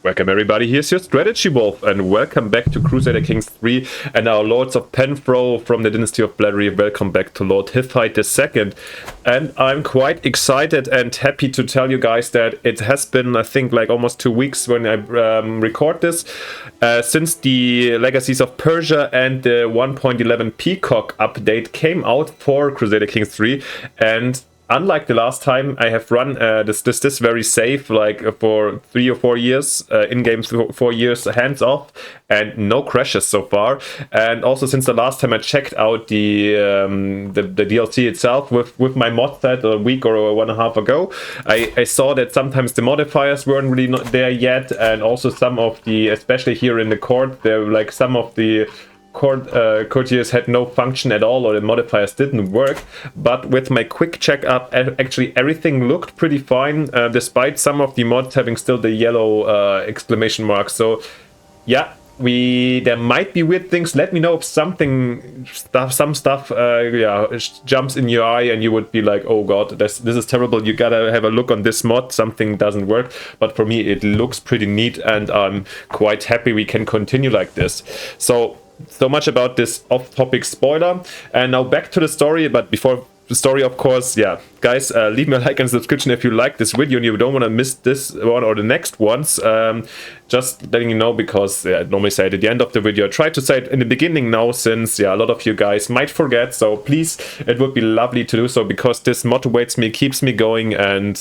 Welcome everybody, here's your Strategy Wolf, and welcome back to Crusader Kings 3 and our Lords of Penfro from the Dynasty of Blattery. Welcome back to Lord Hiffite II. And I'm quite excited and happy to tell you guys that it has been, I think, like almost 2 weeks when I record this, since the Legacies of Persia and the 1.11 Peacock update came out for Crusader Kings 3. And unlike the last time, I have run this very safe, like for 3 or 4 years, in-game 4 years, hands off, and no crashes so far. And also since the last time I checked out the DLC itself with my mod set a week or 1.5 ago, I saw that sometimes the modifiers weren't really not there yet, and also some of the, especially here in the court, there were like some of the courtiers had no function at all, or the modifiers didn't work. But with my quick checkup, actually everything looked pretty fine, despite some of the mods having still the yellow exclamation mark. So yeah, there might be weird things. Let me know if some stuff jumps in your eye and you would be like, oh god, this is terrible, you gotta have a look on this mod, something doesn't work. But for me it looks pretty neat, and I'm quite happy we can continue like this. So much about this off-topic spoiler, and now back to the story. But before the story, of course, yeah, guys, leave me a like and subscription if you like this video and you don't want to miss this one or the next ones. Just letting you know, because I normally say it at the end of the video. I try to say it in the beginning now, since a lot of you guys might forget. So please, it would be lovely to do so, because this motivates me, keeps me going, and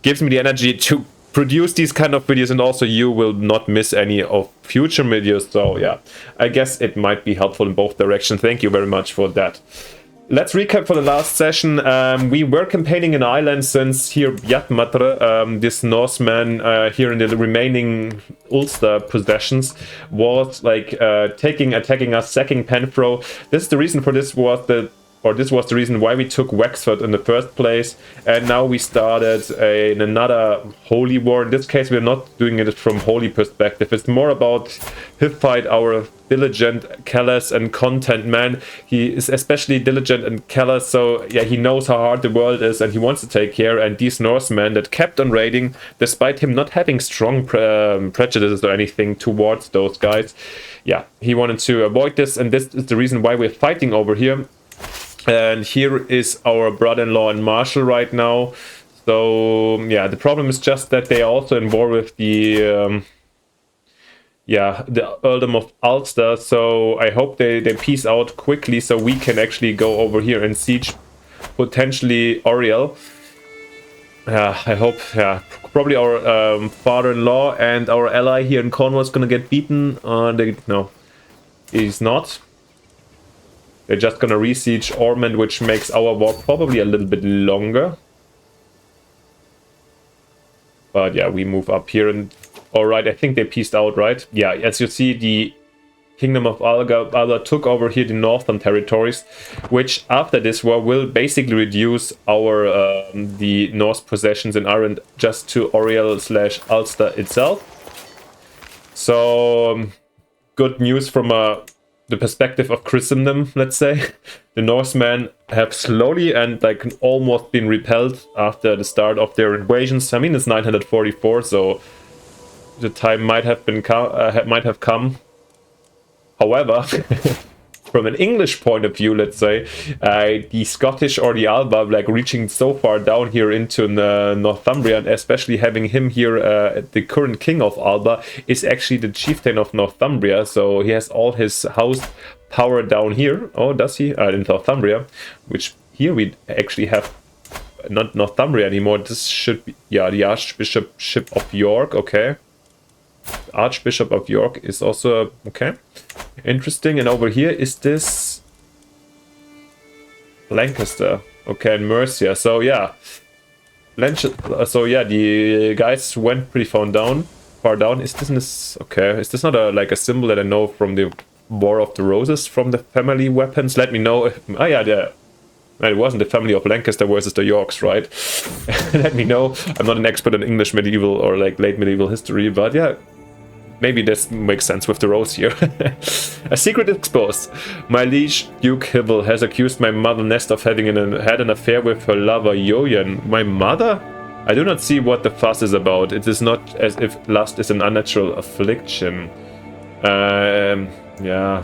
gives me the energy to produce these kind of videos, and also you will not miss any of future videos. So yeah, I guess it might be helpful in both directions. Thank you very much for that. Let's recap for the last session. We were campaigning an island, since here Yatmatre, this Norseman here in the remaining Ulster possessions, was like attacking us, sacking Penfro. This is the reason for this was this was the reason why we took Wexford in the first place, and now we started in another holy war. In this case, we're not doing it from holy perspective. It's more about Hiffite, our diligent, callous, and content man. He is especially diligent and callous, so yeah, he knows how hard the world is, and he wants to take care. And these Norsemen that kept on raiding, despite him not having strong prejudices or anything towards those guys, yeah, he wanted to avoid this, and this is the reason why we're fighting over here. And here is our brother-in-law and Marshal right now. So yeah, the problem is just that they are also in war with the Earldom of Ulster. So I hope they peace out quickly, so we can actually go over here and siege potentially Oriel. I hope, probably our father-in-law and our ally here in Cornwall is gonna get beaten. No, he's not. They're just gonna re-siege Ormond, which makes our war probably a little bit longer. But yeah, we move up here, and alright, I think they peaced out, right? Yeah, as you see, the Kingdom of Alga took over here the northern territories, which after this war will basically reduce our the Norse possessions in Ireland just to Oriel/Ulster itself. So good news from the perspective of Christendom, let's say. The Norsemen have slowly and like almost been repelled after the start of their invasions. I mean, it's 944, so the time might have come. However, from an English point of view, let's say, the Scottish or the Alba, like reaching so far down here into Northumbria, and especially having him here, the current king of Alba, is actually the chieftain of Northumbria. So he has all his house power down here. Oh, does he? In Northumbria, which here we actually have not Northumbria anymore. This should be, yeah, the Archbishop of York. Okay. Archbishop of York is also okay, interesting. And over here is this Lancaster, okay, and Mercia. So yeah, the guys went pretty far down. Is this okay? Is this not like a symbol that I know from the War of the Roses, from the family weapons? Let me know if, oh yeah, it wasn't the family of Lancaster versus the Yorks, right? Let me know. I'm not an expert in English medieval or like late medieval history, but yeah, maybe this makes sense with the rose here. A secret exposed. My liege Duke Hybel has accused my mother Nest of having had an affair with her lover Yoyen. My mother? I do not see what the fuss is about. It is not as if lust is an unnatural affliction. Yeah.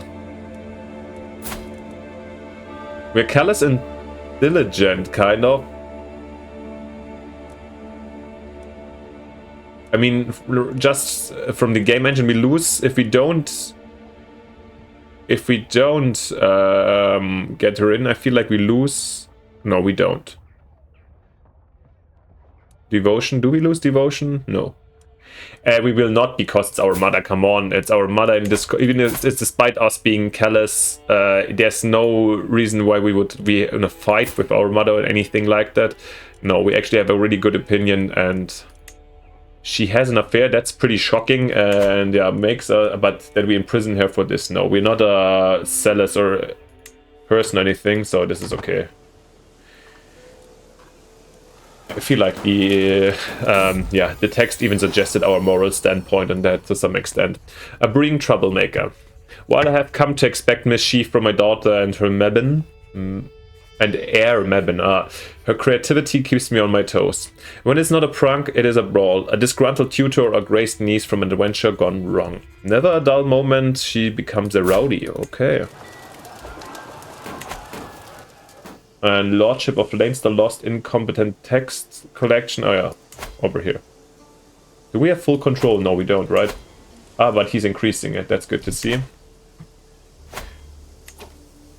We're callous and diligent, kind of. I mean, just from the game engine, we lose if we don't... If we don't get her in, I feel like we lose. No, we don't. Devotion, do we lose devotion? No. We will not, because it's our mother. Come on, it's our mother. In this, even if it's despite us being callous, there's no reason why we would be in a fight with our mother or anything like that. No, we actually have a really good opinion, and she has an affair. That's pretty shocking, and yeah, makes but that we imprison her for this. No, we're not a zealous or person or anything, so this is okay. I feel like the yeah, the text even suggested our moral standpoint on that to some extent. A breeding troublemaker. While I have come to expect mischief from my daughter and her Mebin, and heir Mebin, her creativity keeps me on my toes. When it's not a prank, it is a brawl, a disgruntled tutor or graced niece from an adventure gone wrong. Never a dull moment, she becomes a rowdy. Okay. And Lordship of Leinster lost incompetent text collection. Oh yeah, over here. Do we have full control? No, we don't, right? Ah, but he's increasing it. That's good to see.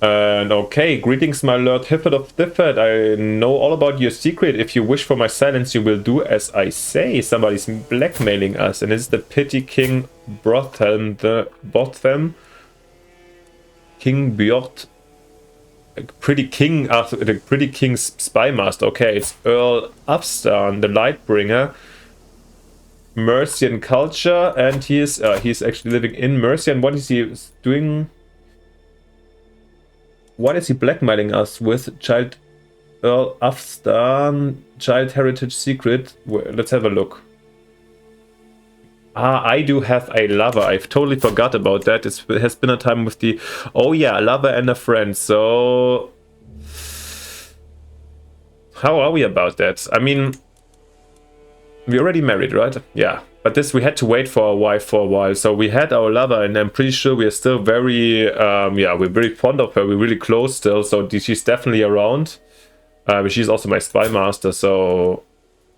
And okay, greetings, my Lord Hifford of Difford. I know all about your secret. If you wish for my silence, you will do as I say. Somebody's blackmailing us, and it's the Petty King Brothelm, the Botham, King Bjort. Pretty King, the Pretty King's spymaster. Okay, it's Earl Upstarn, the Lightbringer, Mercian culture, and he's actually living in Mercia. And what is he doing? What is he blackmailing us with? Child Earl Upstarn, Child Heritage Secret. Let's have a look. Ah, I do have a lover. I've totally forgot about that. It has been a time with the... Oh yeah, a lover and a friend. So... How are we about that? I mean... We're already married, right? Yeah. But this, we had to wait for a wife for a while. So we had our lover, and I'm pretty sure we are still very... yeah, we're very fond of her. We're really close still. So she's definitely around. She's also my spy master. So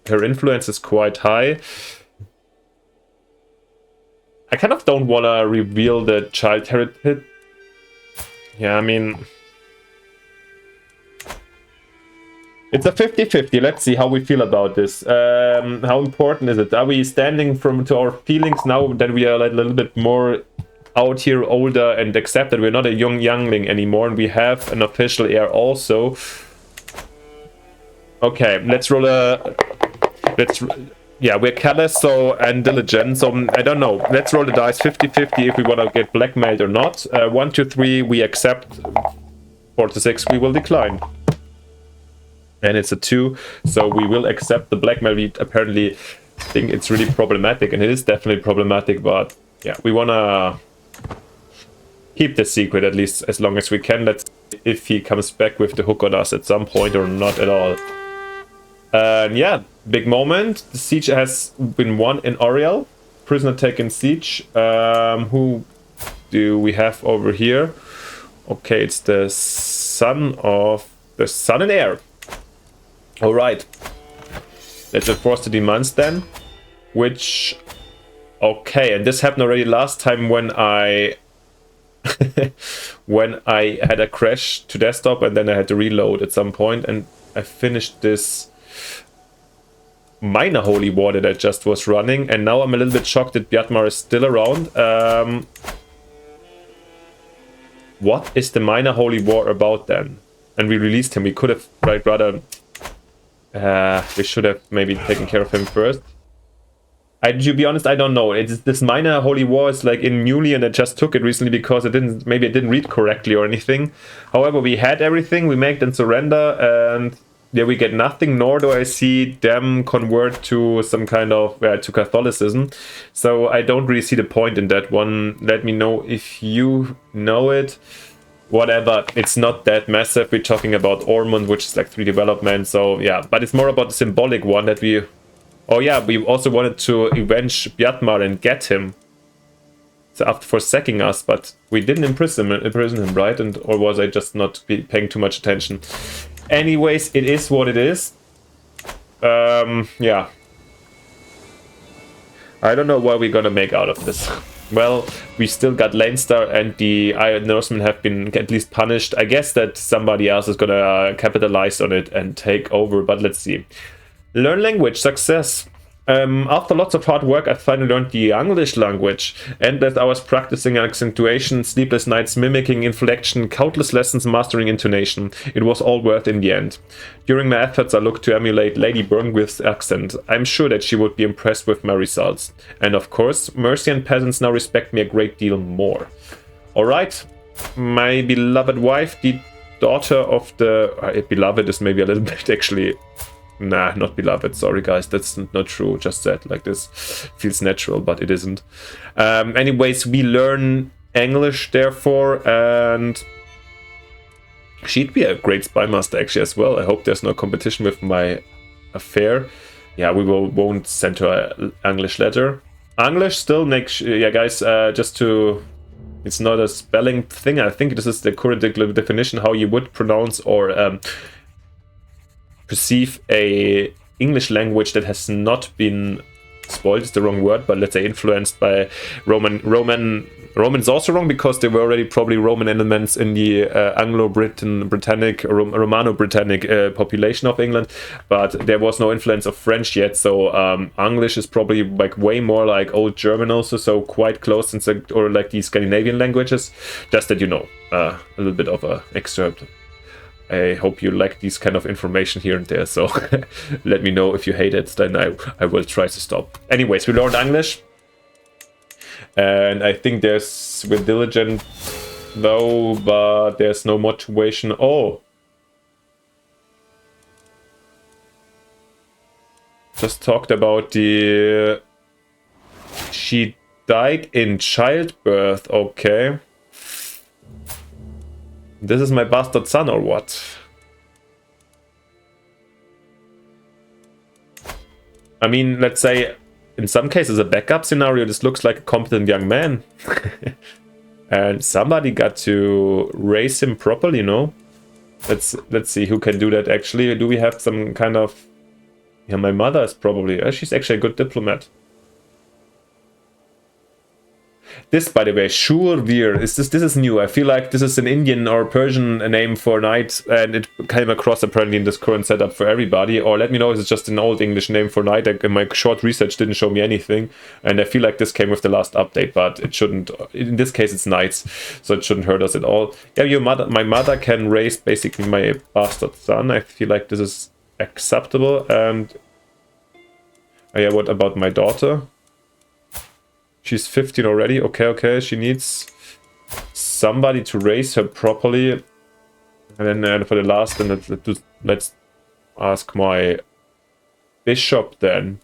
her influence is quite high. I kind of don't want to reveal the child heritage. Yeah, I mean... It's a 50-50. Let's see how we feel about this. How important is it? Are we standing to our feelings now that we are a little bit more out here, older, and accept that we're not a youngling anymore, and we have an official heir also? Okay, let's roll a... Yeah, we're callous and diligent, so I don't know. Let's roll the dice 50-50 if we want to get blackmailed or not. 1, 2, 3, we accept. 4 to 6, we will decline. And it's a 2, so we will accept the blackmail. We apparently think it's really problematic, and it is definitely problematic, but yeah, we want to keep the secret at least as long as we can. Let's see if he comes back with the hook on us at some point or not at all. And yeah, big moment. The siege has been won in Oriel. Prisoner taken siege. Who do we have over here? Okay, it's the son and heir. All right. Let's enforce the demands then. Which, okay, and this happened already last time when I when I had a crash to desktop, and then I had to reload at some point, and I finished this minor holy war that I just was running, and now I'm a little bit shocked that Bjartmar is still around. What is the minor holy war about then? And we released him. We could have rather we should have maybe taken care of him first. To be honest, I don't know. It's this minor holy war is like in newly, and I just took it recently because maybe I didn't read correctly or anything. However, we had everything. We make them surrender, and yeah, we get nothing, nor do I see them convert to some kind of, to Catholicism. So I don't really see the point in that one. Let me know if you know it. Whatever, it's not that massive. We're talking about Ormond, which is like 3 development. So yeah, but it's more about the symbolic one that we Oh yeah, we also wanted to avenge Bjartmar and get him. So after forsaking us, but we didn't imprison him, right? And or was I just not paying too much attention? Anyways, it is what it is. Yeah. I don't know what we're gonna make out of this. Well, we still got Leinster and the Iron Norsemen have been at least punished. I guess that somebody else is gonna capitalize on it and take over, but let's see. Learn language, success. After lots of hard work, I finally learned the English language. Endless hours practicing accentuation, sleepless nights mimicking inflection, countless lessons mastering intonation. It was all worth in the end. During my efforts, I looked to emulate Lady Burnwith's accent. I'm sure that she would be impressed with my results. And of course, Mercy and peasants now respect me a great deal more. Alright, my beloved wife, the daughter of the... beloved is maybe a little bit actually... Nah, not beloved. Sorry, guys. That's not true. Just said like this. Feels natural, but it isn't. Anyways, we learn English, therefore, and she'd be a great spy master, actually, as well. I hope there's no competition with my affair. Yeah, we won't send her an English letter. English still makes... Yeah, guys, just to... It's not a spelling thing. I think this is the current definition, how you would pronounce or... perceive a English language that has not been spoiled is the wrong word, but let's say influenced by Roman is also wrong because there were already probably Roman elements in the Anglo-Britannic, Romano-Britannic population of England, but there was no influence of French yet, so English is probably like way more like Old German also, so quite close, or like the Scandinavian languages, just that you know, a little bit of a excerpt. I hope you like these kind of information here and there, so let me know if you hate it, then I will try to stop. Anyways, we learned English, and I think there's with diligent though, but there's no motivation. Oh, just talked about the... She died in childbirth, okay. This is my bastard son or what? I mean, let's say, in some cases, a backup scenario, this looks like a competent young man. And somebody got to raise him properly, you know? Let's see who can do that actually. Do we have some kind of... Yeah, my mother is probably... she's actually a good diplomat. This, by the way, Shurveer, this is new. I feel like this is an Indian or Persian name for knight, and it came across apparently in this current setup for everybody. Or let me know if it's just an old English name for knight. My short research didn't show me anything, and I feel like this came with the last update, but it shouldn't. In this case, it's knights, so it shouldn't hurt us at all. Yeah, my mother can raise basically my bastard son. I feel like this is acceptable. And yeah, what about my daughter? She's 15 already. Okay. She needs somebody to raise her properly. And then for the last, then let's ask my bishop then.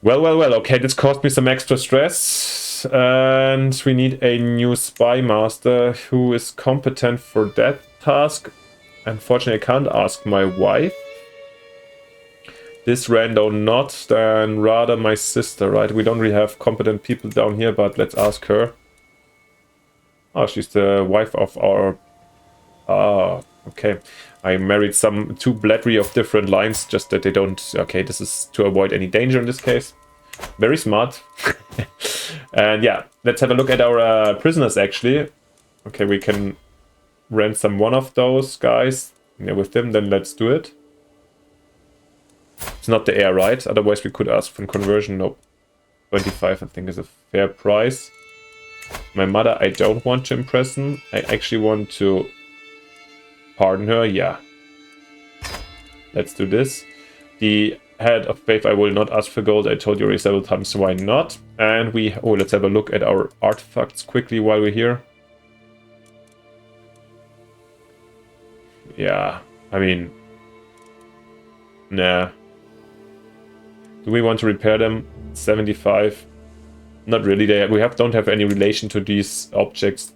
Well. Okay, this caused me some extra stress. And we need a new spy master who is competent for that task. Unfortunately, I can't ask my wife. This rando not, then rather my sister, right? We don't really have competent people down here, but let's ask her. Oh, she's the wife of our... Ah, okay. I married two bladry of different lines, just that they don't... Okay, this is to avoid any danger in this case. Very smart. And yeah, let's have a look at our prisoners, actually. Okay, we can ransom one of those guys. Yeah, with them, then let's do it. It's not the heir, right? Otherwise we could ask for conversion. Nope. 25 I think is a fair price. My mother I don't want to imprison. I actually want to pardon her. Yeah. Let's do this. The head of faith I will not ask for gold. I told you already several times, why not? And let's have a look at our artifacts quickly while we're here. Yeah. I mean... Nah. Do we want to repair them? 75. Not really. Don't have any relation to these objects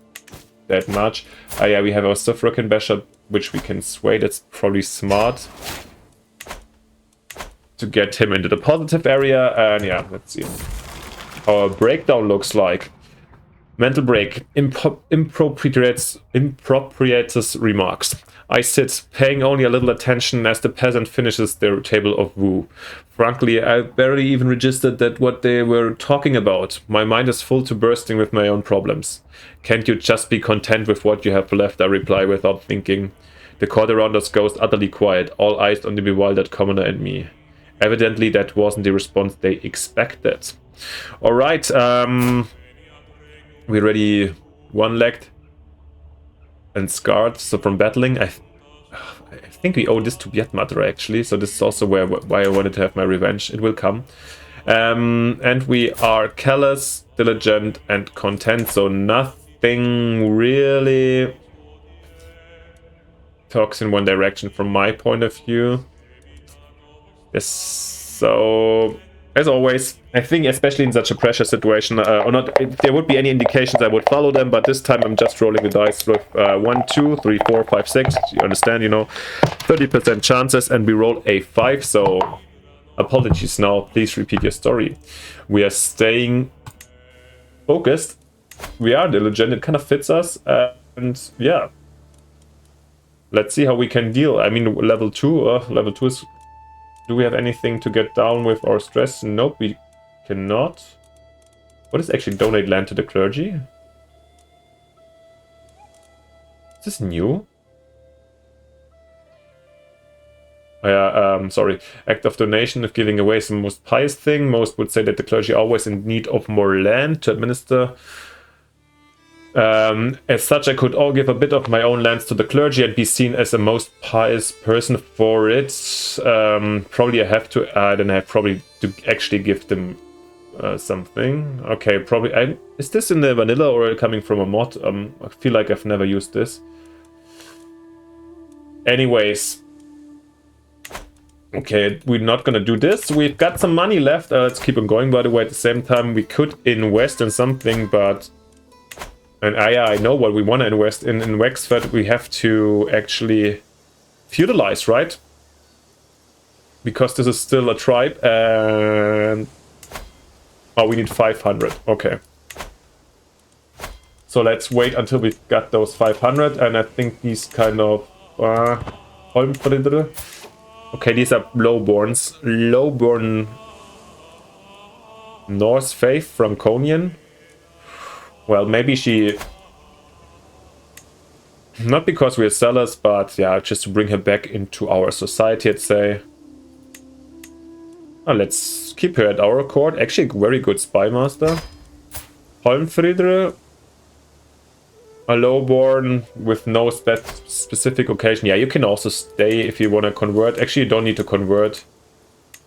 that much. Yeah, we have our Suffolk Bishop, which we can sway. That's probably smart. to get him into the positive area. And yeah, let's see how our breakdown looks like. Mental break. Impropriatus remarks. I sit, paying only a little attention as the peasant finishes their table of woo. Frankly, I barely even registered that what they were talking about. My mind is full to bursting with my own problems. Can't you just be content with what you have left? I reply without thinking. The court around us goes utterly quiet, all eyes on the bewildered commoner and me. Evidently, that wasn't the response they expected. Alright, we're already one-legged and scarred, so from battling, I think we owe this to Bjartmatra actually, so this is also why I wanted to have my revenge. It will come. And we are callous, diligent, and content, so nothing really talks in one direction from my point of view. Yes, so as always, I think especially in such a pressure situation, or not, if there would be any indications, I would follow them, but this time I'm just rolling the dice with 1, 2, 3, 4, 5, 6, you understand, you know, 30% chances, and we roll a 5, so apologies now, please repeat your story. We are staying focused, we are diligent, it kind of fits us, and yeah. Let's see how we can deal. I mean, level 2 is... Do we have anything to get down with our stress? Nope, we cannot. What is actually donate land to the clergy? Is this new? Oh, yeah, sorry. Act of donation of giving away is the most pious thing. Most would say that the clergy are always in need of more land to administer. As such, I could all give a bit of my own lands to the clergy and be seen as a most pious person for it. Probably I have to add, and I have probably to actually give them something. Okay, probably. Is this in the vanilla or coming from a mod? I feel like I've never used this. Anyways. Okay, we're not gonna do this. We've got some money left. Let's keep on going, by the way. At the same time, we could invest in something, but... And I know what we want to invest in. In Wexford, we have to actually feudalize, right? Because this is still a tribe, and... Oh, we need 500. Okay. So let's wait until we've got those 500, and I think these kind of... Okay, these are lowborns. Lowborn... Norse Faith, Franconian. Well, maybe she... Not because we're sellers, but yeah, just to bring her back into our society, I'd say. Oh, let's keep her at our court. Actually, very good spy master. Holmfriedre. A lowborn with no specific occasion. Yeah, you can also stay if you want to convert. Actually, you don't need to convert.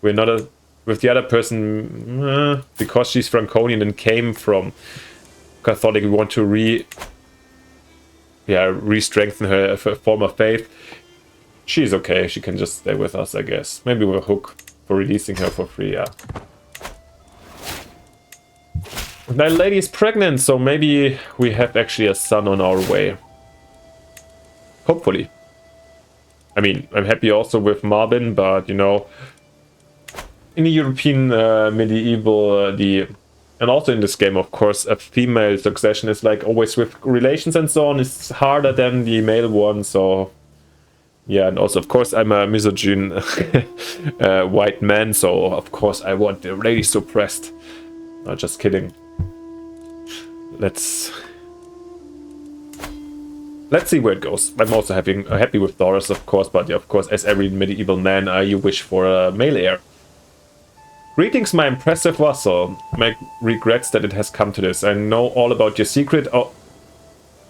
We're not a... With the other person... because she's Franconian and came from... Catholic, we want to re-strengthen her former faith. She's okay, she can just stay with us, I guess. Maybe we'll hook for releasing her for free, yeah. My lady is pregnant, so maybe we have actually a son on our way. Hopefully. I mean, I'm happy also with Marvin, but, you know, in the European medieval, and also in this game, of course, a female succession is like always with relations and so on. It's harder than the male one, so... Yeah, and also, of course, I'm a misogyn white man, so of course I want the lady suppressed. No, just kidding. Let's see where it goes. I'm also happy with Doris, of course, but yeah, of course, as every medieval man, you wish for a male heir. Greetings, my impressive vassal. My regrets that it has come to this. I know all about your secret. Oh.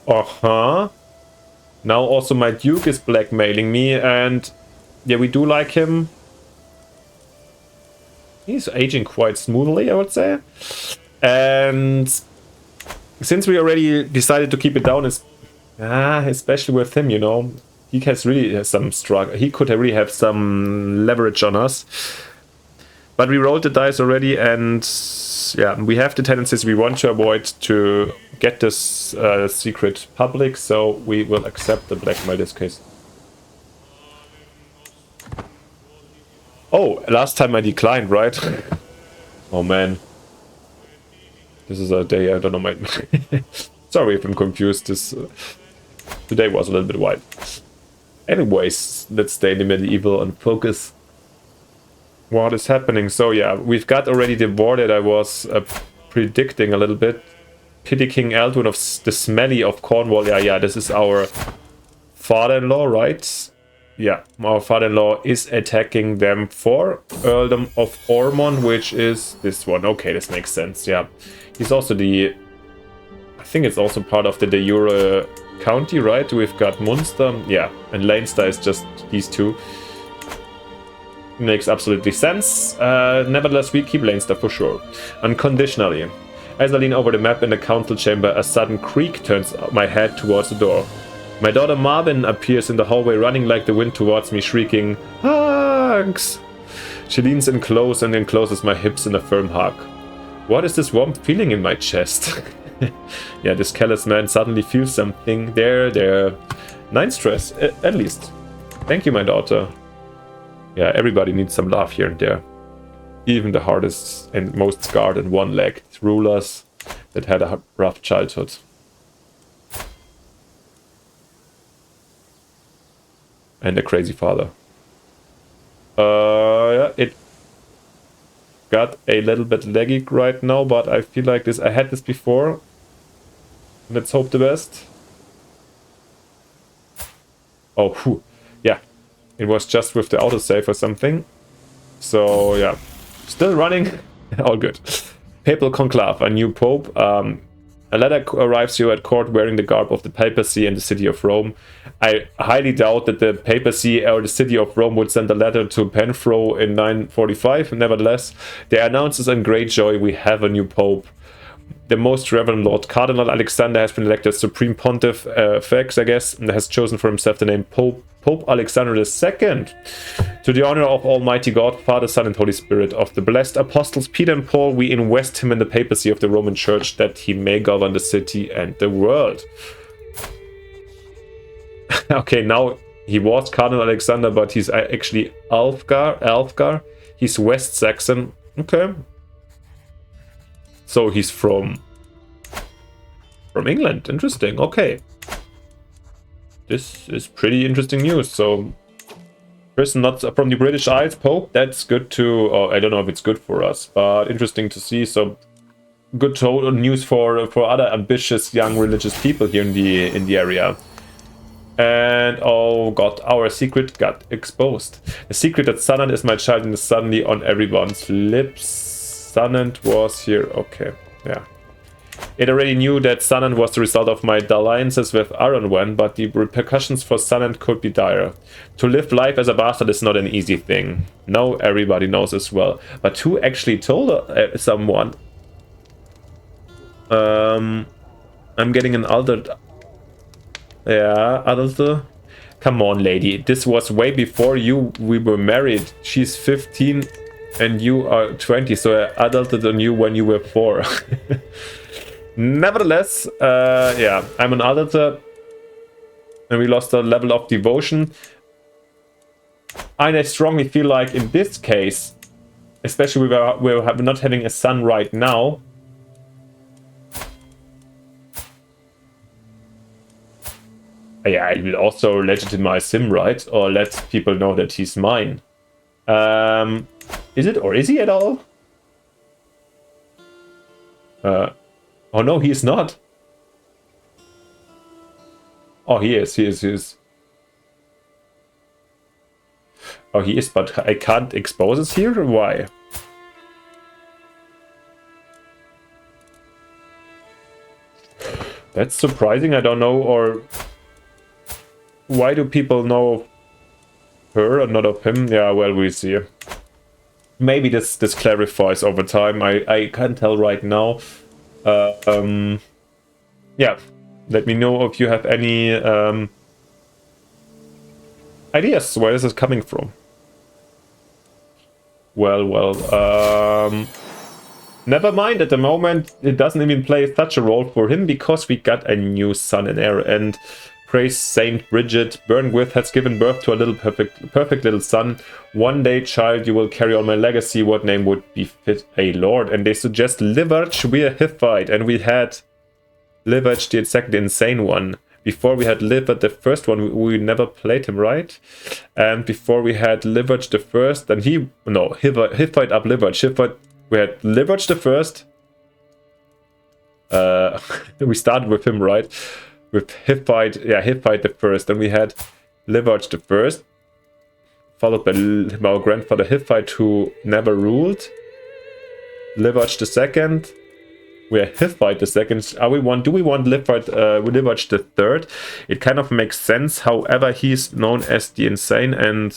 Uh-huh. Now also my duke is blackmailing me, and... Yeah, we do like him. He's aging quite smoothly, I would say. And... Since we already decided to keep it down, especially with him, you know. He really has some struggle. He could really have some leverage on us. But we rolled the dice already, and yeah, we have the tendencies we want to avoid to get this secret public, so we will accept the blackmail this case. Oh, last time I declined, right? Oh man. This is a day I don't know my... Sorry if I'm confused. This today was a little bit wild. Anyways, let's stay in the medieval and focus what is happening. So yeah, we've got already the war that I was predicting a little bit. Pity King Aldwin of the Smelly of Cornwall. Yeah, this is our father-in-law, right? Yeah, our father-in-law is attacking them for Earldom of Ormond, which is this one. Okay, this makes sense, yeah. He's also the... I think it's also part of the de jure county, right? We've got Munster, yeah, and Leinster is just these two. Makes absolutely sense. Nevertheless, we keep Leinster for sure. Unconditionally. As I lean over the map in the council chamber, a sudden creak turns my head towards the door. My daughter Marvin appears in the hallway, running like the wind towards me, shrieking, "Hugs!" She leans in close and encloses my hips in a firm hug. What is this warm feeling in my chest? Yeah, this callous man suddenly feels something. There. 9 stress, at least. Thank you, my daughter. Yeah, everybody needs some love here and there. Even the hardest and most scarred and one-legged rulers that had a rough childhood. And a crazy father. Yeah, it got a little bit laggy right now, but I feel like this. I had this before. Let's hope the best. Oh, whew. Yeah. It was just with the autosave or something. So, yeah. Still running. All good. Papal Conclave, a new pope. A letter arrives here at court wearing the garb of the papacy and the city of Rome. I highly doubt that the papacy or the city of Rome would send a letter to Penfro in 945. Nevertheless, they announces in great joy, we have a new pope. The Most Reverend Lord Cardinal Alexander has been elected Supreme Pontifex, I guess, and has chosen for himself the name Pope Alexander II. To the honor of Almighty God, Father, Son, and Holy Spirit, of the blessed apostles Peter and Paul, we invest him in the papacy of the Roman Church, that he may govern the city and the world. Okay, now he was Cardinal Alexander, but he's actually Alfgar. He's West Saxon. Okay. So he's from England. Interesting. Okay. This is pretty interesting news. So, person not from the British Isles, Pope. That's good to... Oh, I don't know if it's good for us, but interesting to see. So, good news for other ambitious young religious people here in the area. And oh god, our secret got exposed. The secret that Sunant is my child is suddenly on everyone's lips. Sunant was here. Okay, yeah. It already knew that Sunant was the result of my alliances with Arunwen, but the repercussions for Sunant could be dire. To live life as a bastard is not an easy thing. No, everybody knows as well. But who actually told someone? I'm getting an altered... Yeah, adult. Come on, lady. This was way before we were married. She's 15 and you are 20, so I adulted on you when you were 4. Nevertheless, yeah, I'm an adult. And we lost a level of devotion. And I strongly feel like in this case, especially we're not having a son right now, yeah, I will also legitimize him, right? Or let people know that he's mine. Is it? Or is he at all? Oh no, he is not. Oh, he is. Oh, he is, but I can't expose us here? Why? That's surprising, I don't know, or... Why do people know of her and not of him? Yeah, well, we'll see. Maybe this clarifies over time. I can't tell right now. Yeah, let me know if you have any ideas. Where is this coming from? Well, never mind. At the moment, it doesn't even play such a role for him because we got a new son and heir. And praise Saint Bridget. Burnwith has given birth to a little perfect little son. One day, child, you will carry on my legacy. What name would befit a lord? And they suggest Liverch. We're Hiffite, and we had Liverch the second insane one. Before we had Liverch the first one, we never played him, right? And before we had Liverch the first, then Hiffite up Liverch. We had Liverch the first. We started with him, right? With Hiffite, Hiffite the first. Then we had Liverch the first, followed by our grandfather Hiffite, who never ruled. Liverch the second. We are Hiffite the second. Do we want Liverch the third? It kind of makes sense. However, he's known as the Insane, and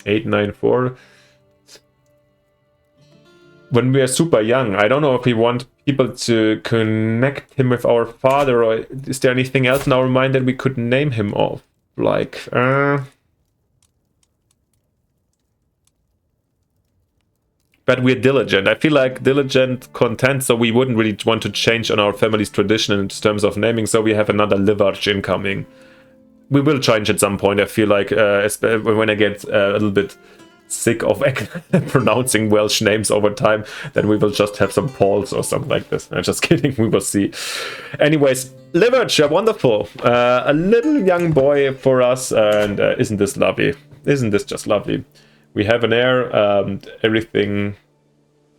894. When we are super young, I don't know if we want people to connect him with our father, or is there anything else in our mind that we could name him off? Like, but we're diligent. I feel like diligent content, so we wouldn't really want to change on our family's tradition in terms of naming, so we have another Liverch incoming. We will change at some point, I feel like, when I get a little bit sick of pronouncing Welsh names over time, then we will just have some Pauls or something like this. I'm just kidding, we will see. Anyways, Liverch, wonderful. A little young boy for us, and isn't this lovely? Isn't this just lovely? We have an heir, everything.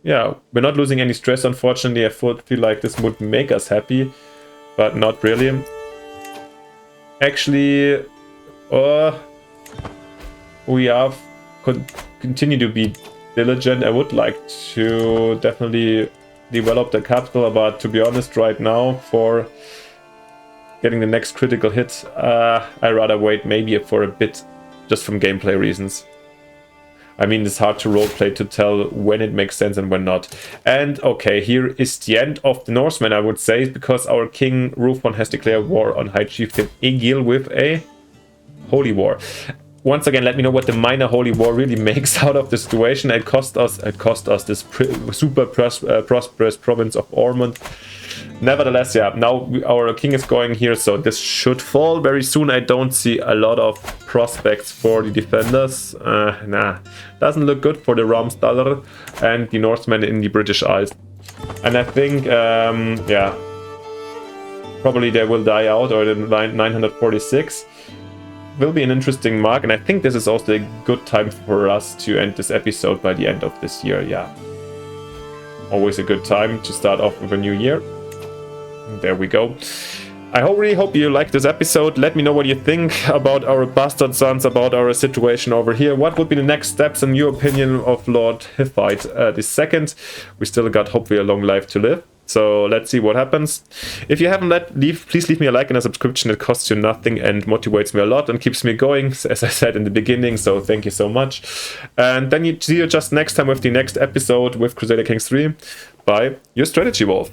Yeah, we're not losing any stress, unfortunately. I feel like this would make us happy, but not really. Actually, we have continue to be diligent. I would like to definitely develop the capital, but to be honest, right now, for getting the next critical hit, I'd rather wait maybe for a bit, just from gameplay reasons. I mean, it's hard to roleplay to tell when it makes sense and when not. And okay, here is the end of the Norsemen, I would say, because our king Rufon has declared war on High Chieftain Egil with a holy war. Once again, let me know what the minor holy war really makes out of the situation. It cost us this super prosperous province of Ormond. Nevertheless, yeah, now our king is going here, so this should fall very soon. I don't see a lot of prospects for the defenders. Doesn't look good for the Ramsdaler and the Northmen in the British Isles. And I think, yeah, probably they will die out, or in 946. Will be an interesting mark, and I think this is also a good time for us to end this episode by the end of this year. Yeah, always a good time to start off with a new year. There we go. I really hope you liked this episode. Let me know what you think about our bastard sons, about our situation over here. What would be the next steps in your opinion of Lord Hiffite II? We still got hopefully a long life to live. So let's see what happens. If you haven't please leave me a like and a subscription. It costs you nothing and motivates me a lot and keeps me going, as I said in the beginning. So thank you so much. And then see you just next time with the next episode with Crusader Kings 3. Bye, your strategy wolf.